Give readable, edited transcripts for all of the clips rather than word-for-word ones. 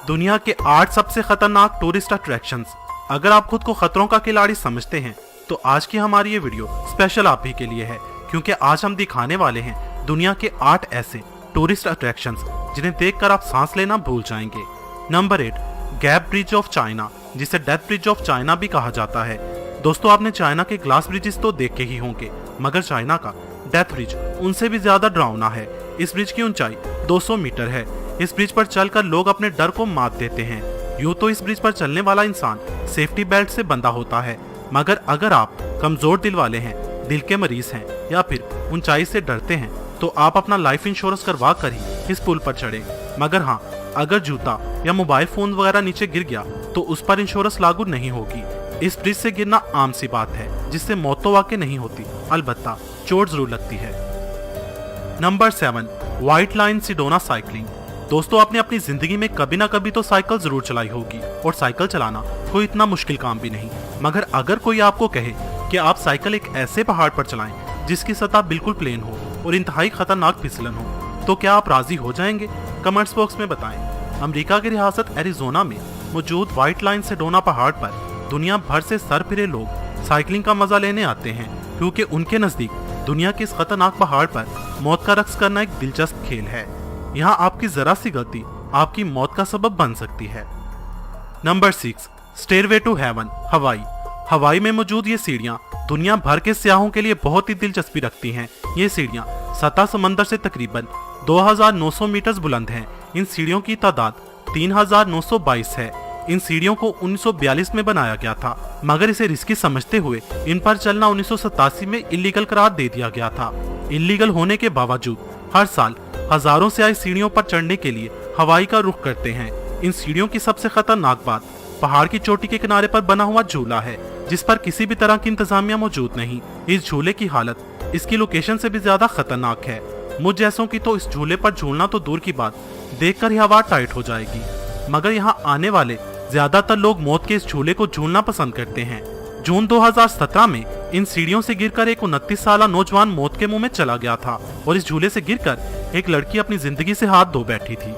दुनिया के 8 सबसे खतरनाक टूरिस्ट अट्रैक्शंस। अगर आप खुद को खतरों का खिलाड़ी समझते हैं तो आज की हमारी ये वीडियो स्पेशल आप ही के लिए है, क्योंकि आज हम दिखाने वाले हैं दुनिया के 8 ऐसे टूरिस्ट अट्रैक्शंस जिन्हें देखकर आप सांस लेना भूल जाएंगे। Number 8, gap bridge of China, जिसे डेथ ब्रिज ऑफ चाइना भी कहा जाता है। दोस्तों, आपने चाइना के ग्लास ब्रिजेस तो देखे ही होंगे, मगर चाइना का डेथ ब्रिज उनसे भी ज्यादा डरावना है। इस ब्रिज की ऊंचाई 200 मीटर है। इस ब्रिज पर चलकर लोग अपने डर को मात देते हैं। यूं तो इस ब्रिज पर चलने वाला इंसान सेफ्टी बेल्ट से बंधा होता है, मगर अगर आप कमजोर दिल वाले हैं, दिल के मरीज हैं या फिर ऊंचाई से डरते हैं तो आप अपना लाइफ इंश्योरेंस करवा कर ही इस पुल पर चढ़े। मगर हाँ, अगर जूता या मोबाइल फोन वगैरह नीचे गिर गया तो उस पर इंश्योरेंस लागू नहीं होगी। इस ब्रिज से गिरना आम सी बात है, जिससे मौत तो वाकई नहीं होती, अलबत्ता चोट जरूर लगती है। Number 7, white line Sedona cycling. दोस्तों, आपने अपनी जिंदगी में कभी ना कभी तो साइकिल जरूर चलाई होगी, और साइकिल चलाना कोई इतना मुश्किल काम भी नहीं। मगर अगर कोई आपको कहे कि आप साइकिल एक ऐसे पहाड़ पर चलाएं जिसकी सतह बिल्कुल प्लेन हो और इंतहाई खतरनाक फिसलन हो, तो क्या आप राजी हो जाएंगे? कमेंट्स बॉक्स में बताएं। अमेरिका की रियासत एरिजोना में मौजूद व्हाइट लाइन सिडोना पहाड़ पर दुनिया भर से सर फिरे लोग साइकिलिंग का मजा लेने आते हैं, क्योंकि उनके नजदीक दुनिया के इस खतरनाक पहाड़ पर मौत का रक्स करना एक दिलचस्प खेल है। यहाँ आपकी जरा सी गलती आपकी मौत का सबब बन सकती है। नंबर 6, स्टेयरवे टू हेवन, हवाई। हवाई में मौजूद ये सीढ़ियां दुनिया भर के सियाहों के लिए बहुत ही दिलचस्पी रखती हैं। ये सीढ़ियां सतह समंदर से तकरीबन 2900 मीटर बुलंद हैं। इन सीढ़ियों की तादाद 3922 है। इन सीढ़ियों को 1942 में बनाया गया था, मगर इसे रिस्की समझते हुए इन पर चलना 1987 में इलीगल करार दे दिया गया था। इलीगल होने के बावजूद हर साल हजारों से आए सीढ़ियों पर चढ़ने के लिए हवाई का रुख करते हैं। इन सीढ़ियों की सबसे खतरनाक बात पहाड़ की चोटी के किनारे पर बना हुआ झूला है, जिस पर किसी भी तरह की इंतजामिया मौजूद नहीं। इस झूले की हालत इसकी लोकेशन से भी ज्यादा खतरनाक है। मुझ जैसों की तो इस झूले पर झूलना तो दूर की बात, देखकर ही हवा टाइट हो जाएगी। मगर यहाँ आने वाले ज्यादातर लोग मौत के इस झूले को झूलना पसंद करते हैं। जून 2017 में इन सीढ़ियों से गिरकर एक 29 साल नौजवान मौत के मुंह में चला गया था, और इस झूले से गिरकर एक लड़की अपनी जिंदगी से हाथ धो बैठी थी।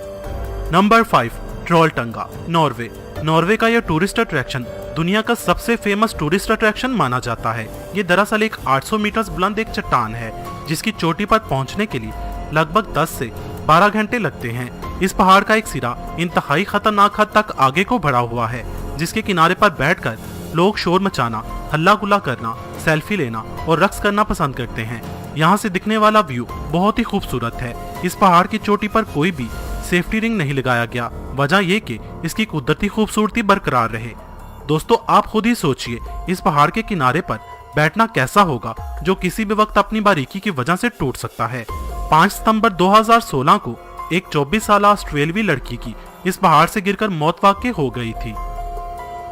Number 5, ट्रोलटंगा, Norway. नॉर्वे का यह टूरिस्ट अट्रैक्शन दुनिया का सबसे फेमस टूरिस्ट अट्रैक्शन माना जाता है। ये दरअसल एक 800 मीटर बुलंद एक चट्टान है, जिसकी चोटी पर पहुंचने के लिए लगभग 10 से 12 घंटे लगते हैं। इस पहाड़ का एक सिरा इंतहाई खतरनाक हद तक आगे को बढ़ा हुआ है, जिसके किनारे पर बैठकर लोग शोर मचाना, हल्ला गुल्ला करना, सेल्फी लेना और रक्स करना पसंद करते हैं। यहाँ से दिखने वाला व्यू बहुत ही खूबसूरत है। इस पहाड़ की चोटी पर कोई भी सेफ्टी रिंग नहीं लगाया गया, वजह यह कि इसकी कुदरती खूबसूरती बरकरार रहे। दोस्तों, आप खुद ही सोचिए, इस पहाड़ के किनारे पर बैठना कैसा होगा, जो किसी भी वक्त अपनी बारीकी की वजह से टूट सकता है। 5 सितंबर 2016 को एक 24 साल ऑस्ट्रेलियाई लड़की की इस पहाड़ से गिरकर मौत वाक़ई हो गई थी।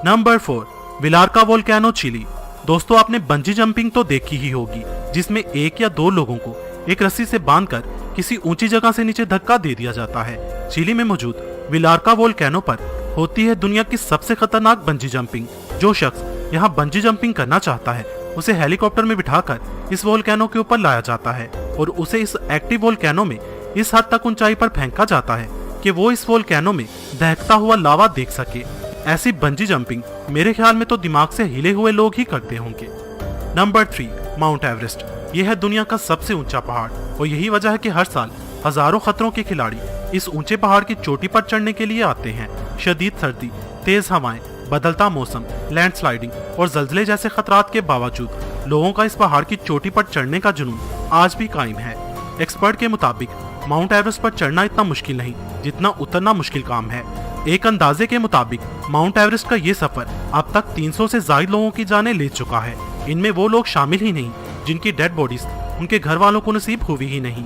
Number 4, Villarrica volcano, Chile. दोस्तों, आपने बंजी जंपिंग तो देखी ही होगी, जिसमें 1 या 2 लोगों को एक रस्सी से बांधकर किसी ऊंची जगह से नीचे धक्का दे दिया जाता है। चिली में मौजूद विलार्का वोल्केनो पर होती है दुनिया की सबसे खतरनाक बंजी जंपिंग। जो शख्स यहाँ बंजी जंपिंग करना चाहता है, उसे हेलीकॉप्टर में बिठाकर इस वोल्केनो के ऊपर लाया जाता है और उसे इस एक्टिव वोल्केनो में इस हद तक ऊंचाई पर फेंका जाता है कि वो इस वोल्केनो में दहकता हुआ लावा देख सके। ऐसी बंजी जंपिंग मेरे ख्याल में तो दिमाग से हिले हुए लोग ही करते होंगे। Number 3, mount Everest. यह है दुनिया का सबसे ऊंचा पहाड़, और यही वजह है कि हर साल हजारों खतरों के खिलाड़ी इस ऊंचे पहाड़ की चोटी पर चढ़ने के लिए आते हैं। शदीद सर्दी, तेज हवाएं, बदलता मौसम, लैंडस्लाइडिंग और जल्जले जैसे खतरात के बावजूद लोगों का इस पहाड़ की चोटी पर चढ़ने का जुनून आज भी कायम है। एक्सपर्ट के मुताबिक माउंट एवरेस्ट पर चढ़ना इतना मुश्किल नहीं जितना उतरना मुश्किल काम है। एक अंदाजे के मुताबिक माउंट एवरेस्ट का ये सफर अब तक 300 से ज्यादा लोगों की जानें ले चुका है। इनमें वो लोग शामिल ही नहीं जिनकी डेड बॉडीज उनके घर वालों को नसीब हुई ही नहीं।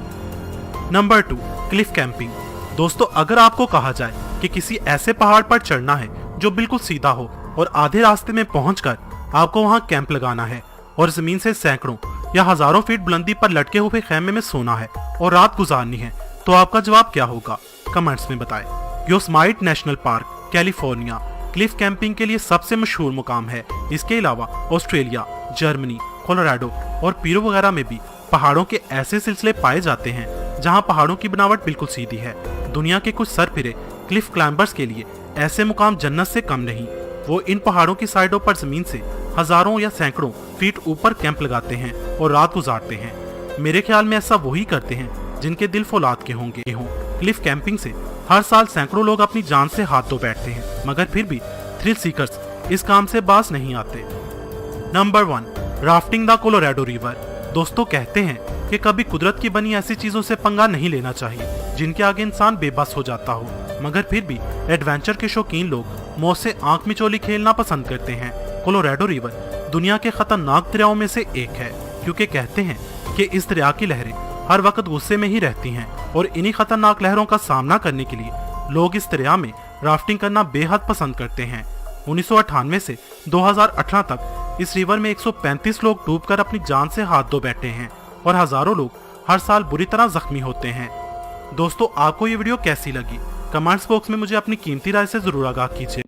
Number 2, Cliff camping. दोस्तों, अगर आपको कहा जाए कि किसी ऐसे पहाड़ पर चढ़ना है जो बिल्कुल सीधा हो और आधे रास्ते में पहुंचकर आपको वहां कैंप लगाना है और जमीन से सैकड़ों या हजारों फीट बुलंदी पर लटके हुए खेमे में सोना है और रात गुजारनी है, तो आपका जवाब क्या होगा? कमेंट्स में बताएं। Yosemite national park, California, Cliff camping के लिए सबसे मशहूर मुकाम है। इसके अलावा ऑस्ट्रेलिया, जर्मनी, कोलोराडो और पीरो वगैरह में भी पहाड़ों के ऐसे सिलसिले पाए जाते हैं जहां पहाड़ों की बनावट बिल्कुल सीधी है। दुनिया के कुछ सरफिरे क्लिफ क्लाइंबर्स के लिए ऐसे मुकाम जन्नत से कम नहीं। वो इन पहाड़ों की साइडों पर जमीन से हजारों या सैकड़ों फीट ऊपर कैंप लगाते हैं और रात गुजारते हैं। मेरे ख्याल में ऐसा वही करते हैं जिनके दिल फौलाद के होंगे। क्लिफ कैंपिंग से हर साल सैकड़ों लोग अपनी जान से हाथ धो बैठते हैं, मगर फिर भी थ्रिल सीकर्स इस काम से बाज नहीं आते। Number 1, rafting the Colorado river. दोस्तों कहते हैं कि कभी कुदरत की बनी ऐसी चीजों से पंगा नहीं लेना चाहिए जिनके आगे इंसान बेबस हो जाता हो, मगर फिर भी एडवेंचर के शौकीन लोग मौत से आंख मिचोली खेलना पसंद करते हैं। कोलोराडो रिवर दुनिया के खतरनाक दरियाओं में से एक है, क्योंकि कहते हैं कि इस दरिया की लहरें हर वक्त गुस्से में ही रहती हैं और इन्हीं खतरनाक लहरों का सामना करने के लिए लोग इस दरिया में राफ्टिंग करना बेहद पसंद करते हैं। 1998 से 2018 तक इस रिवर में 135 लोग डूबकर अपनी जान से हाथ धो बैठे हैं और हजारों लोग हर साल बुरी तरह जख्मी होते हैं। दोस्तों आपको ये वीडियो कैसी लगी? कमेंट्स बॉक्स में मुझे अपनी कीमती राय से जरूर आगाह कीजिए।